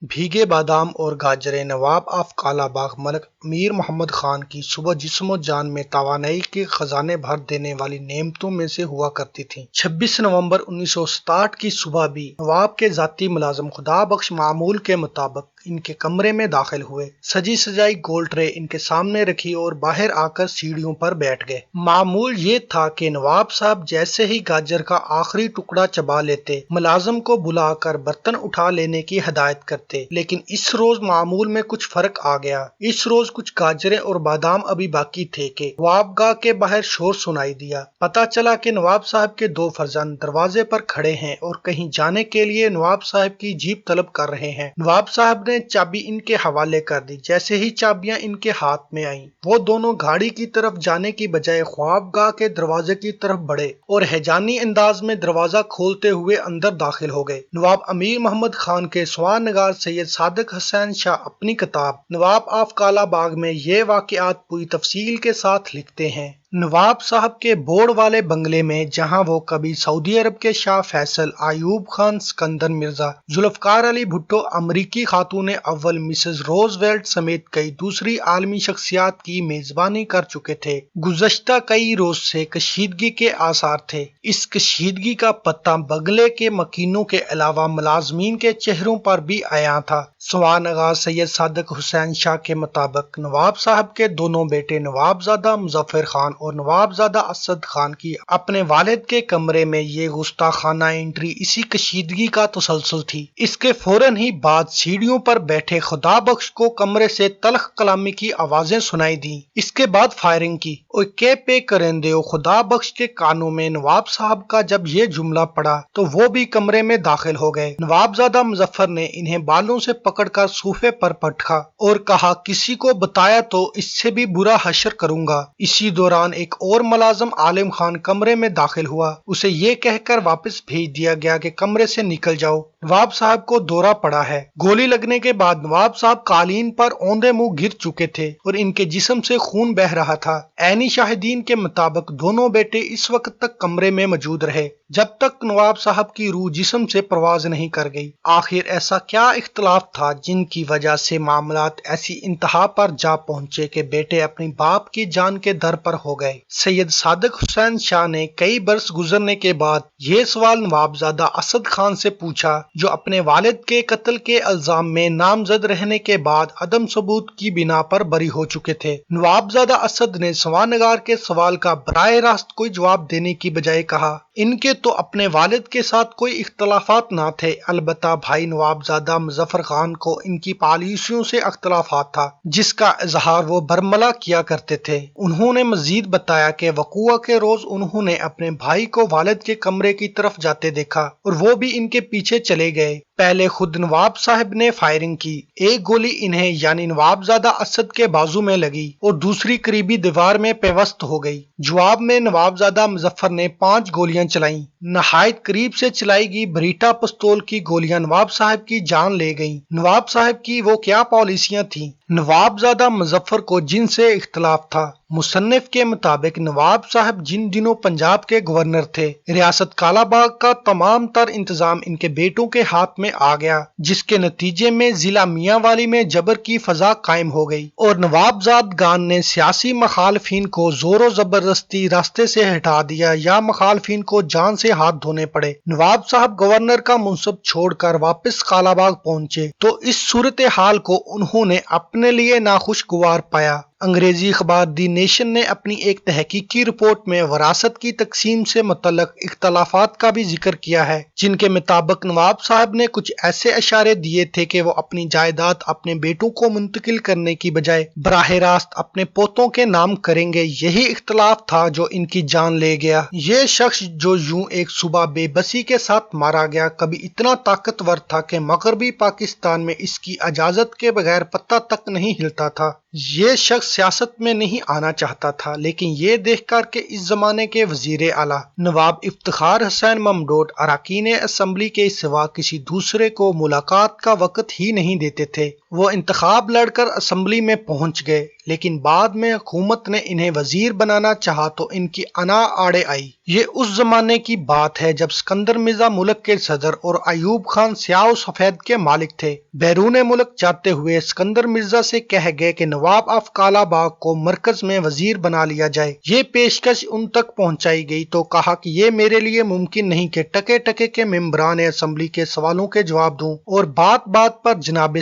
بھیگے بادام اور گاجریں نواب آف کالا باغ ملک امیر محمد خان کی صبح جسم و جان میں توانائی کے خزانے بھر دینے والی نعمتوں میں سے ہوا کرتی تھیں۔ 26 نومبر 1967 کی صبح بھی نواب کے ذاتی ملازم خدا بخش معمول کے مطابق ان کے کمرے میں داخل ہوئے۔ سجی سجائی گول ٹرے ان کے سامنے رکھی اور باہر آ کر سیڑھیوں پر بیٹھ گئے۔ معمول یہ تھا کہ نواب صاحب جیسے ہی گاجر کا آخری ٹکڑا چبا لیتے ملازم کو بلا کر برتن اٹھا لینے کی ہدایت کرتے، لیکن اس روز معمول میں کچھ فرق آ گیا۔ اس روز کچھ گاجریں اور بادام ابھی باقی تھے کہ نواب گاہ کے باہر شور سنائی دیا۔ پتہ چلا کہ نواب صاحب کے دو فرزند دروازے پر کھڑے ہیں اور کہیں جانے کے لیے نواب صاحب کی جیپ طلب کر رہے ہیں۔ نواب صاحب نے چابی ان کے حوالے کر دی۔ جیسے ہی چابیاں ان کے ہاتھ میں آئیں وہ دونوں گاڑی کی طرف جانے کی بجائے خواب گاہ کے دروازے کی طرف بڑھے اور ہیجانی انداز میں دروازہ کھولتے ہوئے اندر داخل ہو گئے۔ نواب امیر محمد خان کے سوانح نگار سید صادق حسین شاہ اپنی کتاب نواب آف کالا باغ میں یہ واقعات پوری تفصیل کے ساتھ لکھتے ہیں۔ نواب صاحب کے بورڈ والے بنگلے میں، جہاں وہ کبھی سعودی عرب کے شاہ فیصل، ایوب خان سکندر مرزا، ذوالفقار علی بھٹو، امریکی خاتون اول مسز روز ویلٹ سمیت کئی دوسری عالمی شخصیات کی میزبانی کر چکے تھے، گزشتہ کئی روز سے کشیدگی کے آثار تھے۔ اس کشیدگی کا پتہ بنگلے کے مکینوں کے علاوہ ملازمین کے چہروں پر بھی عیاں تھا۔ سوانح نگار سید صادق حسین شاہ کے مطابق نواب صاحب کے دونوں بیٹے نواب زادہ مظفر خان اور نواب زادہ اسد خان کی اپنے والد کے کمرے میں یہ گستاخانہ انٹری اسی کشیدگی کا تسلسل تھی۔ اس کے فوراً ہی بعد سیڑھیوں پر بیٹھے خدا بخش کو کمرے سے تلخ کلامی کی آوازیں سنائی دیں۔ اس کے بعد فائرنگ کی۔ "اوے کے پے کرندے ہو!" خدا بخش کے کانوں میں نواب صاحب کا جب یہ جملہ پڑا تو وہ بھی کمرے میں داخل ہو گئے۔ نواب زادہ مظفر نے انہیں بالوں سے پکڑ کر صوفے پر پٹکا اور کہا، "کسی کو بتایا تو اس سے بھی برا حشر کروں گا۔" اسی دوران ایک اور ملازم عالم خان کمرے میں داخل ہوا۔ اسے یہ کہہ کر واپس بھیج دیا گیا کہ کمرے سے نکل جاؤ، نواب صاحب کو دورہ پڑا ہے۔ گولی لگنے کے بعد نواب صاحب قالین پر اوندے منہ گر چکے تھے اور ان کے جسم سے خون بہہ رہا تھا۔ عینی شاہدین کے مطابق دونوں بیٹے اس وقت تک کمرے میں موجود رہے جب تک نواب صاحب کی روح جسم سے پرواز نہیں کر گئی۔ آخر ایسا کیا اختلاف تھا جن کی وجہ سے معاملات ایسی انتہا پر جا پہنچے کہ بیٹے اپنی باپ کی جان کے در پر ہو گئے؟ سید صادق حسین شاہ نے کئی برس گزرنے کے بعد یہ سوال نواب زادہ اسد خان سے پوچھا، جو اپنے والد کے قتل کے الزام میں نامزد رہنے کے بعد عدم ثبوت کی بنا پر بری ہو چکے تھے۔ نواب زادہ اسد نے سوانح نگار کے سوال کا براہ راست کوئی جواب دینے کی بجائے کہا، "ان کے تو اپنے والد کے ساتھ کوئی اختلافات نہ تھے، البتہ بھائی نواب زادہ مظفر خان کو ان کی پالیسیوں سے اختلافات تھا، جس کا اظہار وہ برملا کیا کرتے تھے۔" انہوں نے مزید بتایا کہ وقوع کے روز انہوں نے اپنے بھائی کو والد کے کمرے کی طرف جاتے دیکھا اور وہ بھی ان کے پیچھے چلے گئے۔ پہلے خود نواب صاحب نے فائرنگ کی۔ ایک گولی انہیں یعنی نواب زادہ اسد کے بازو میں لگی اور دوسری قریبی دیوار میں پیوست ہو گئی۔ جواب میں نواب زادہ مظفر نے 5 گولیاں چلائیں۔ نہایت قریب سے چلائی گئی بریٹا پستول کی گولیاں نواب صاحب کی جان لے گئیں۔ نواب صاحب کی وہ کیا پالیسیاں تھیں؟ نواب زادہ مظفر کو جن سے اختلاف تھا۔ مصنف کے مطابق نواب صاحب جن دنوں پنجاب کے گورنر تھے، ریاست کالا باغ کا تمام تر انتظام ان کے بیٹوں کے ہاتھ میں آ گیا، جس کے نتیجے میں ضلع میاں والی میں جبر کی فضا قائم ہو گئی اور نواب زادگان نے سیاسی مخالفین کو زور و زبردستی راستے سے ہٹا دیا یا مخالفین کو جان سے ہاتھ دھونے پڑے۔ نواب صاحب گورنر کا منصب چھوڑ کر واپس کالا باغ پہنچے تو اس صورتحال کو انہوں نے اپنے لیے ناخوشگوار پایا۔ انگریزی اخبار دی نیشن نے اپنی ایک تحقیقی رپورٹ میں وراثت کی تقسیم سے متعلق اختلافات کا بھی ذکر کیا ہے، جن کے مطابق نواب صاحب نے کچھ ایسے اشارے دیے تھے کہ وہ اپنی جائیداد اپنے بیٹوں کو منتقل کرنے کی بجائے براہ راست اپنے پوتوں کے نام کریں گے۔ یہی اختلاف تھا جو ان کی جان لے گیا۔ یہ شخص جو یوں ایک صبح بے بسی کے ساتھ مارا گیا، کبھی اتنا طاقتور تھا کہ مغربی پاکستان میں اس کی اجازت کے بغیر پتہ تک نہیں ہلتا تھا۔ یہ شخص سیاست میں نہیں آنا چاہتا تھا، لیکن یہ دیکھ کر کہ اس زمانے کے وزیر اعلیٰ نواب افتخار حسین ممدوٹ اراکین اسمبلی کے سوا کسی دوسرے کو ملاقات کا وقت ہی نہیں دیتے تھے، وہ انتخاب لڑ کر اسمبلی میں پہنچ گئے۔ لیکن بعد میں حکومت نے انہیں وزیر بنانا چاہا تو ان کی انا آڑے آئی۔ یہ اس زمانے کی بات ہے جب اسکندر مرزا ملک کے صدر اور ایوب خان سیاہ و سفید کے مالک تھے۔ بیرون ملک جاتے ہوئے اسکندر مرزا سے کہہ گئے کہ نواب آف کالا باغ کو مرکز میں وزیر بنا لیا جائے۔ یہ پیشکش ان تک پہنچائی گئی تو کہا کہ یہ میرے لیے ممکن نہیں کہ ٹکے ٹکے کے ممبران اسمبلی کے سوالوں کے جواب دوں اور بات بات پر جناب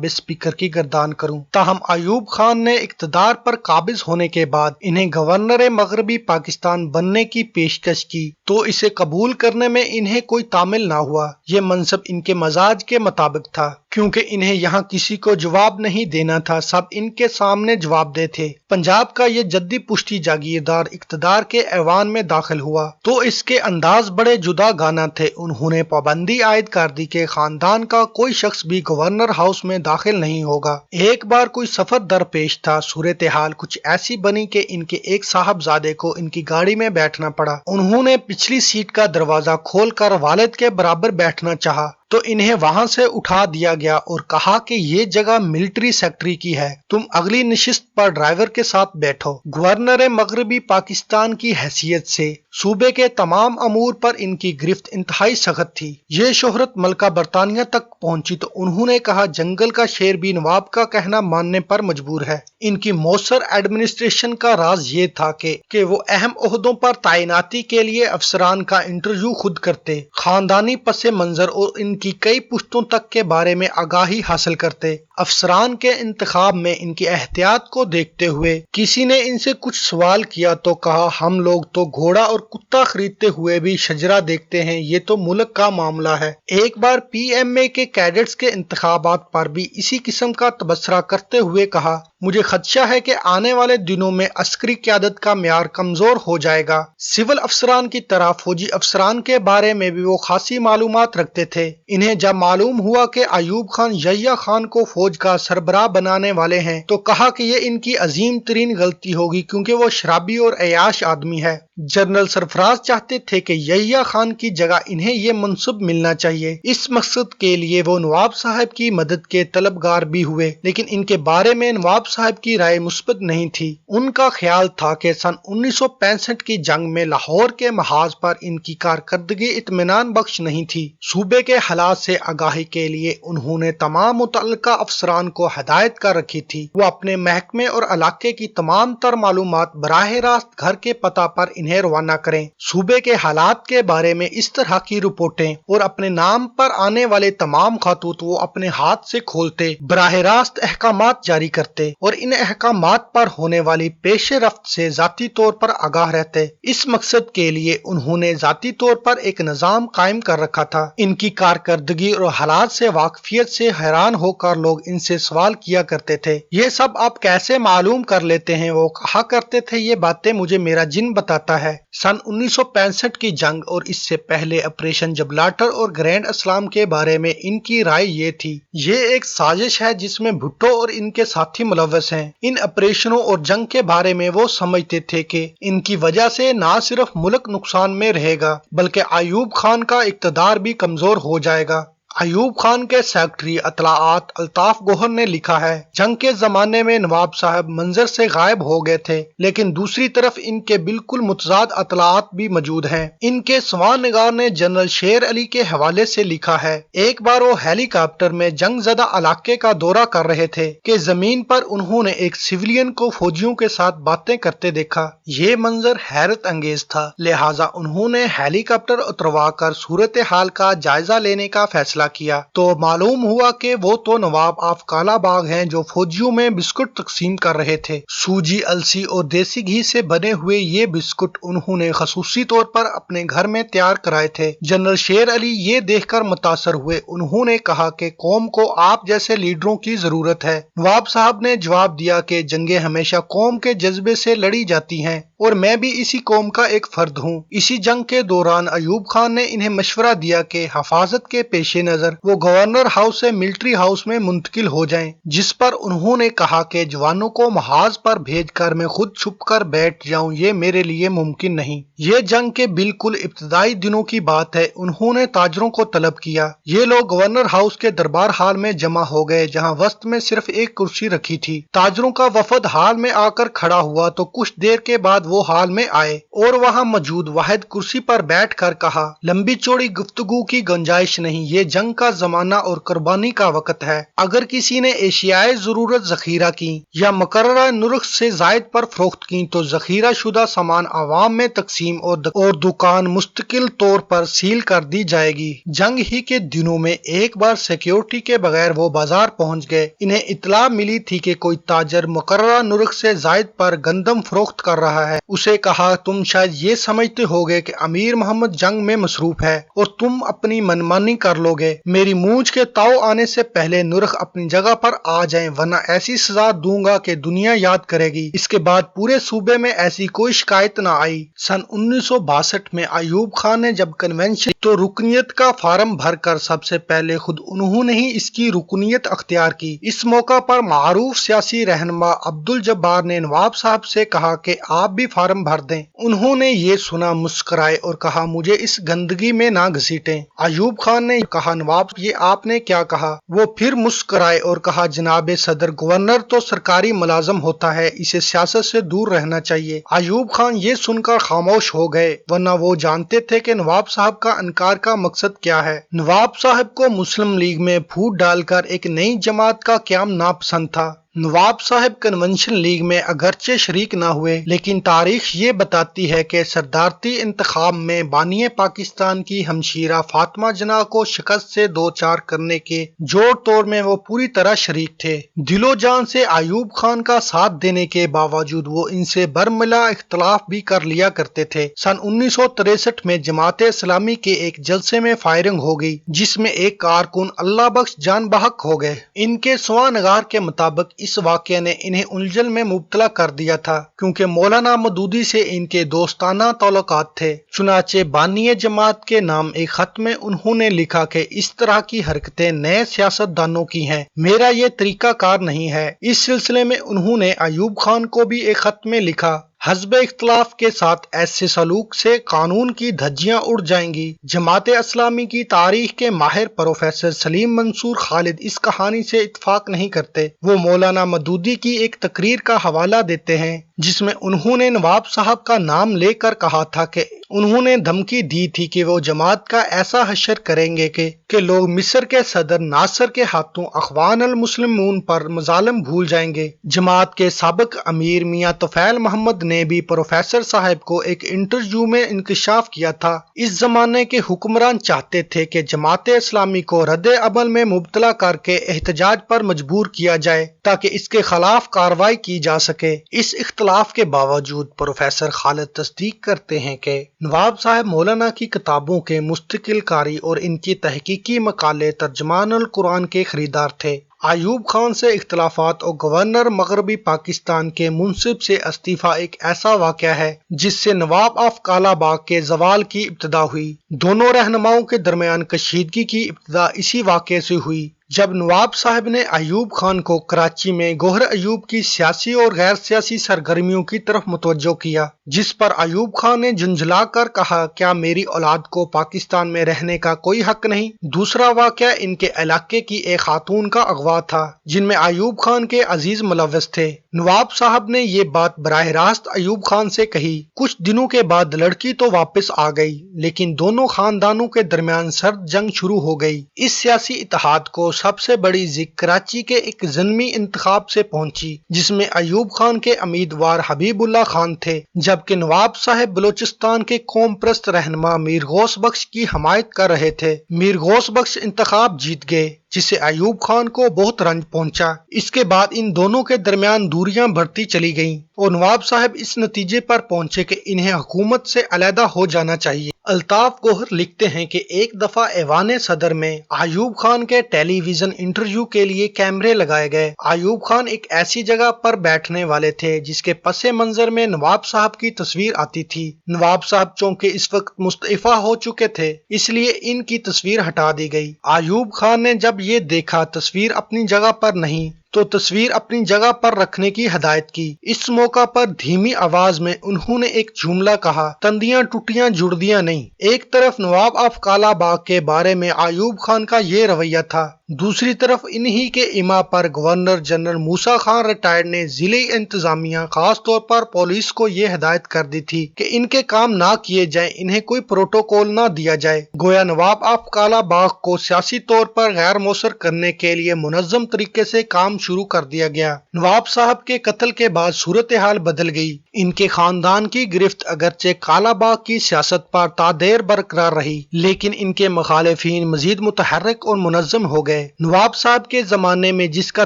اسپیکر کی گردان کروں۔ تاہم ایوب خان نے اقتدار پر قابض ہونے کے بعد انہیں گورنر مغربی پاکستان بننے کی پیشکش کی تو اسے قبول کرنے میں انہیں کوئی تعمل نہ ہوا۔ یہ منصب ان کے مزاج کے مطابق تھا کیونکہ انہیں یہاں کسی کو جواب نہیں دینا تھا، سب ان کے سامنے جواب دہ تھے۔ پنجاب کا یہ جدی پشتی جاگیردار اقتدار کے ایوان میں داخل ہوا تو اس کے انداز بڑے جدا گانا تھے۔ انہوں نے پابندی عائد کر دی کہ خاندان کا کوئی شخص بھی گورنر ہاؤس میں داخل نہیں ہوگا۔ ایک بار کوئی سفر درپیش تھا، صورتحال کچھ ایسی بنی کہ ان کے ایک صاحبزادے کو ان کی گاڑی میں بیٹھنا پڑا۔ انہوں نے پچھلی سیٹ کا دروازہ کھول کر والد کے برابر بیٹھنا چاہا تو انہیں وہاں سے اٹھا دیا گیا اور کہا کہ یہ جگہ ملٹری سیکٹری کی ہے، تم اگلی نشست پر ڈرائیور کے ساتھ بیٹھو۔ گورنر مغربی پاکستان کی حیثیت سے صوبے کے تمام امور پر ان کی گرفت انتہائی سخت تھی۔ یہ شہرت ملکہ برطانیہ تک پہنچی تو انہوں نے کہا جنگل کا شیر بھی نواب کا کہنا ماننے پر مجبور ہے۔ ان کی مؤثر ایڈمنسٹریشن کا راز یہ تھا کہ وہ اہم عہدوں پر تعیناتی کے لیے افسران کا انٹرویو خود کرتے، خاندانی پس منظر اور ان کی کئی پشتوں تک کے بارے میں آگاہی حاصل کرتے۔ افسران کے انتخاب میں ان کی احتیاط کو دیکھتے ہوئے کسی نے ان سے کچھ سوال کیا تو کہا ہم لوگ تو گھوڑا اور کتا خریدتے ہوئے بھی شجرا دیکھتے ہیں، یہ تو ملک کا معاملہ ہے۔ ایک بار پی ایم اے کے کیڈٹس کے انتخابات پر بھی اسی قسم کا تبصرہ کرتے ہوئے کہا مجھے خدشہ ہے کہ آنے والے دنوں میں عسکری قیادت کا معیار کمزور ہو جائے گا۔ سول افسران کی طرح فوجی افسران کے بارے میں بھی وہ خاصی معلومات رکھتے تھے۔ انہیں جب معلوم ہوا کہ ایوب خان یحییٰ خان کو فوج کا سربراہ بنانے والے ہیں تو کہا کہ یہ ان کی عظیم ترین غلطی ہوگی کیونکہ وہ شرابی اور عیاش آدمی ہے۔ جنرل سرفراز چاہتے تھے کہ یحییٰ خان کی جگہ انہیں یہ منصب ملنا چاہیے۔ اس مقصد کے لیے وہ نواب صاحب کی مدد کے طلبگار بھی ہوئے، لیکن ان کے بارے میں نواب صاحب کی رائے مثبت نہیں تھی۔ ان کا خیال تھا کہ سن 1965 کی جنگ میں لاہور کے محاذ پر ان کی کارکردگی اطمینان بخش نہیں تھی۔ صوبے کے حالات سے آگاہی کے لیے انہوں نے تمام متعلقہ افسران کو ہدایت کر رکھی تھی وہ اپنے محکمے اور علاقے کی تمام تر معلومات براہ راست گھر کے پتہ پر انہیں روانہ کریں۔ صوبے کے حالات کے بارے میں اس طرح کی رپورٹیں اور اپنے نام پر آنے والے تمام خطوط وہ اپنے ہاتھ سے کھولتے، براہ راست احکامات جاری کرتے اور ان احکامات پر ہونے والی پیش رفت سے ذاتی طور پر آگاہ رہتے۔ اس مقصد کے لیے انہوں نے ذاتی طور پر ایک نظام قائم کر رکھا تھا۔ ان کی کارکردگی اور حالات سے واقفیت سے حیران ہو کر لوگ ان سے سوال کیا کرتے تھے یہ سب آپ کیسے معلوم کر لیتے ہیں؟ وہ کہا کرتے تھے یہ باتیں مجھے میرا جن بتاتا ہے۔ سن 1965 کی جنگ اور اس سے پہلے آپریشن جبلاٹر اور گرینڈ اسلام کے بارے میں ان کی رائے یہ تھی یہ ایک سازش ہے جس میں بھٹو اور ان کے ساتھی ملوث ہیں۔ ان آپریشنوں اور جنگ کے بارے میں وہ سمجھتے تھے کہ ان کی وجہ سے نہ صرف ملک نقصان میں رہے گا بلکہ ایوب خان کا اقتدار بھی کمزور ہو جائے گا۔ ایوب خان کے سیکرٹری اطلاعات الطاف گوہر نے لکھا ہے جنگ کے زمانے میں نواب صاحب منظر سے غائب ہو گئے تھے لیکن دوسری طرف ان کے بالکل متضاد اطلاعات بھی موجود ہیں۔ ان کے سواں نگار نے جنرل شیر علی کے حوالے سے لکھا ہے ایک بار وہ ہیلی کاپٹر میں جنگ زدہ علاقے کا دورہ کر رہے تھے کہ زمین پر انہوں نے ایک سویلین کو فوجیوں کے ساتھ باتیں کرتے دیکھا۔ یہ منظر حیرت انگیز تھا، لہٰذا انہوں نے ہیلی کاپٹر اتروا کر صورتحال کا جائزہ لینے کا فیصلہ کیا تو معلوم ہوا کہ وہ تو نواب آف کالا باغ ہیں جو فوجیوں میں بسکٹ تقسیم کر رہے تھے۔ سوجی، السی اور دیسی گھی سے بنے ہوئے یہ بسکٹ انہوں نے خصوصی طور پر اپنے گھر میں تیار کرائے تھے۔ جنرل شیر علی یہ دیکھ کر متاثر ہوئے، انہوں نے کہا کہ قوم کو آپ جیسے لیڈروں کی ضرورت ہے۔ نواب صاحب نے جواب دیا کہ جنگیں ہمیشہ قوم کے جذبے سے لڑی جاتی ہیں اور میں بھی اسی قوم کا ایک فرد ہوں۔ اسی جنگ کے دوران ایوب خان نے انہیں مشورہ دیا کہ حفاظت کے پیش نظر وہ گورنر ہاؤس سے ملٹری ہاؤس میں منتقل ہو جائیں، جس پر انہوں نے کہا کہ جوانوں کو محاذ پر بھیج کر میں خود چھپ کر بیٹھ جاؤں یہ میرے لیے ممکن نہیں۔ یہ جنگ کے بالکل ابتدائی دنوں کی بات ہے۔ انہوں نے تاجروں کو طلب کیا۔ یہ لوگ گورنر ہاؤس کے دربار ہال میں جمع ہو گئے جہاں وسط میں صرف ایک کرسی رکھی تھی۔ تاجروں کا وفد ہال میں آ کر کھڑا ہوا تو کچھ دیر کے بعد وہ ہال میں آئے اور وہاں موجود واحد کرسی پر بیٹھ کر کہا، لمبی چوڑی گفتگو کی گنجائش نہیں، یہ جنگ کا زمانہ اور قربانی کا وقت ہے۔ اگر کسی نے اشیائے ضرورت ذخیرہ کی یا مقررہ نرخ سے زائد پر فروخت کی تو ذخیرہ شدہ سامان عوام میں تقسیم اور دکان مستقل طور پر سیل کر دی جائے گی۔ جنگ ہی کے دنوں میں ایک بار سیکیورٹی کے بغیر وہ بازار پہنچ گئے۔ انہیں اطلاع ملی تھی کہ کوئی تاجر مقررہ نرخ سے زائد پر گندم فروخت کر رہا ہے۔ اسے کہا، تم شاید یہ سمجھتے ہوگے کہ امیر محمد جنگ میں مصروف ہے اور تم اپنی منمانی کر لو گے۔ میری مونچھ کے تاؤ آنے سے پہلے نرخ اپنی جگہ پر آ جائیں ورنہ ایسی سزا دوں گا کہ دنیا یاد کرے گی۔ اس کے بعد پورے صوبے میں ایسی کوئی شکایت نہ آئی۔ سن 1962 میں ایوب خان نے جب کنونشن تو رکنیت کا فارم بھر کر سب سے پہلے خود انہوں نے ہی اس کی رکنیت اختیار کی۔ اس موقع پر معروف سیاسی رہنما عبدالجبار نے نواب صاحب سے کہا کہ آپ بھی فارم بھر دیں۔ انہوں نے یہ سنا، مسکرائے اور کہا، مجھے اس گندگی میں نہ گھسیٹیں۔ ایوب خان نے کہا، نواب یہ آپ نے کیا کہا؟ وہ پھر مسکرائے اور کہا، جناب صدر، گورنر تو سرکاری ملازم ہوتا ہے، اسے سیاست سے دور رہنا چاہیے۔ ایوب خان یہ سن کر خاموش ہو گئے ورنہ وہ جانتے تھے کہ نواب صاحب کا انکار کا مقصد کیا ہے۔ نواب صاحب کو مسلم لیگ میں پھوٹ ڈال کر ایک نئی جماعت کا قیام ناپسند تھا۔ نواب صاحب کنونشن لیگ میں اگرچہ شریک نہ ہوئے لیکن تاریخ یہ بتاتی ہے کہ صدارتی انتخاب میں بانی پاکستان کی ہمشیرہ فاطمہ جناح کو شکست سے دوچار کرنے کے جوڑ توڑ میں وہ پوری طرح شریک تھے۔ دل و جان سے ایوب خان کا ساتھ دینے کے باوجود وہ ان سے برملا اختلاف بھی کر لیا کرتے تھے۔ سن 1963 میں جماعت اسلامی کے ایک جلسے میں فائرنگ ہو گئی جس میں ایک کارکن اللہ بخش جان بحق ہو گئے۔ ان کے سوانح نگار کے مطابق اس واقعے نے انہیں الجھن میں مبتلا کر دیا تھا کیونکہ مولانا مودودی سے ان کے دوستانہ تعلقات تھے۔ چنانچہ بانی جماعت کے نام ایک خط میں انہوں نے لکھا کہ اس طرح کی حرکتیں نئے سیاست دانوں کی ہیں، میرا یہ طریقہ کار نہیں ہے۔ اس سلسلے میں انہوں نے ایوب خان کو بھی ایک خط میں لکھا، حزب اختلاف کے ساتھ ایسے سلوک سے قانون کی دھجیاں اڑ جائیں گی۔ جماعت اسلامی کی تاریخ کے ماہر پروفیسر سلیم منصور خالد اس کہانی سے اتفاق نہیں کرتے۔ وہ مولانا مودودی کی ایک تقریر کا حوالہ دیتے ہیں جس میں انہوں نے نواب صاحب کا نام لے کر کہا تھا کہ انہوں نے دھمکی دی تھی کہ وہ جماعت کا ایسا حشر کریں گے کہ لوگ مصر کے صدر ناصر کے ہاتھوں اخوان المسلمون پر مظالم بھول جائیں گے۔ جماعت کے سابق امیر میاں طفیل محمد نے بھی پروفیسر صاحب کو ایک انٹرویو میں انکشاف کیا تھا، اس زمانے کے حکمران چاہتے تھے کہ جماعت اسلامی کو رد عمل میں مبتلا کر کے احتجاج پر مجبور کیا جائے تاکہ اس کے خلاف کارروائی کی جا سکے۔ اس اختلاف کے باوجود پروفیسر خالد تصدیق کرتے ہیں کہ نواب صاحب مولانا کی کتابوں کے مستقل قاری اور ان کی تحقیقی مقالے ترجمان القرآن کے خریدار تھے۔ ایوب خان سے اختلافات اور گورنر مغربی پاکستان کے منصب سے استعفیٰ ایک ایسا واقعہ ہے جس سے نواب آف کالا باغ کے زوال کی ابتدا ہوئی۔ دونوں رہنماؤں کے درمیان کشیدگی کی ابتدا اسی واقعے سے ہوئی جب نواب صاحب نے ایوب خان کو کراچی میں گوہر ایوب کی سیاسی اور غیر سیاسی سرگرمیوں کی طرف متوجہ کیا، جس پر ایوب خان نے جھنجھلا کر کہا، کیا میری اولاد کو پاکستان میں رہنے کا کوئی حق نہیں؟ دوسرا واقعہ ان کے علاقے کی ایک خاتون کا اغوا تھا جن میں ایوب خان کے عزیز ملوث تھے۔ نواب صاحب نے یہ بات براہ راست ایوب خان سے کہی۔ کچھ دنوں کے بعد لڑکی تو واپس آ گئی لیکن دونوں خاندانوں کے درمیان سرد جنگ شروع ہو گئی۔ اس سیاسی اتحاد کو سب سے بڑی ذکر کراچی کے ایک ضمنی انتخاب سے پہنچی جس میں ایوب خان کے امیدوار حبیب اللہ خان تھے جبکہ نواب صاحب بلوچستان کے قوم پرست رہنما میر غوث بخش کی حمایت کر رہے تھے۔ میر غوث بخش انتخاب جیت گئے جس سے ایوب خان کو بہت رنج پہنچا۔ اس کے بعد ان دونوں کے درمیان دوریاں بڑھتی چلی گئیں اور نواب صاحب اس نتیجے پر پہنچے کہ انہیں حکومت سے علیحدہ ہو جانا چاہیے۔ الطاف گوہر لکھتے ہیں کہ ایک دفعہ ایوان صدر میں ایوب خان کے ٹیلی ویژن انٹرویو کے لیے کیمرے لگائے گئے۔ ایوب خان ایک ایسی جگہ پر بیٹھنے والے تھے جس کے پس منظر میں نواب صاحب کی تصویر آتی تھی۔ نواب صاحب چونکہ اس وقت مستعفی ہو چکے تھے اس لیے ان کی تصویر ہٹا دی گئی۔ ایوب خان نے جب یہ دیکھا تصویر اپنی جگہ پر نہیں تو تصویر اپنی جگہ پر رکھنے کی ہدایت کی۔ اس موقع پر دھیمی آواز میں انہوں نے ایک جملہ کہا، تندیاں ٹوٹیاں جڑدیاں نہیں۔ ایک طرف نواب آف کالا باغ کے بارے میں ایوب خان کا یہ رویہ تھا، دوسری طرف انہی کے اما پر گورنر جنرل موسیٰ خان ریٹائرڈ نے ضلعی انتظامیہ خاص طور پر پولیس کو یہ ہدایت کر دی تھی کہ ان کے کام نہ کیے جائیں، انہیں کوئی پروٹوکول نہ دیا جائے۔ گویا نواب آف کالا باغ کو سیاسی طور پر غیر مؤثر کرنے کے لیے منظم طریقے سے کام شروع کر دیا گیا۔ نواب صاحب کے قتل کے بعد صورتحال بدل گئی۔ ان کے خاندان کی گرفت اگرچہ کالا باغ کی سیاست پر تا دیر برقرار رہی لیکن ان کے مخالفین مزید متحرک اور منظم ہو گئے۔ نواب صاحب کے زمانے میں جس کا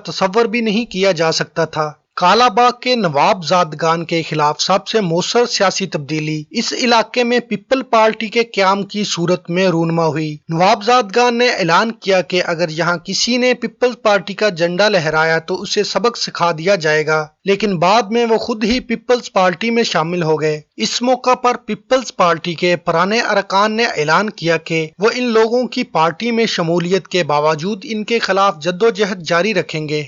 تصور بھی نہیں کیا جا سکتا تھا، کالا باغ کے نواب زادگان کے خلاف سب سے مؤثر سیاسی تبدیلی اس علاقے میں پیپل پارٹی کے قیام کی صورت میں رونما ہوئی۔ نواب زادگان نے اعلان کیا کہ اگر یہاں کسی نے پیپلز پارٹی کا جھنڈا لہرایا تو اسے سبق سکھا دیا جائے گا، لیکن بعد میں وہ خود ہی پیپلز پارٹی میں شامل ہو گئے۔ اس موقع پر پیپلز پارٹی کے پرانے ارکان نے اعلان کیا کہ وہ ان لوگوں کی پارٹی میں شمولیت کے باوجود ان کے خلاف جدوجہد جاری رکھیں گے۔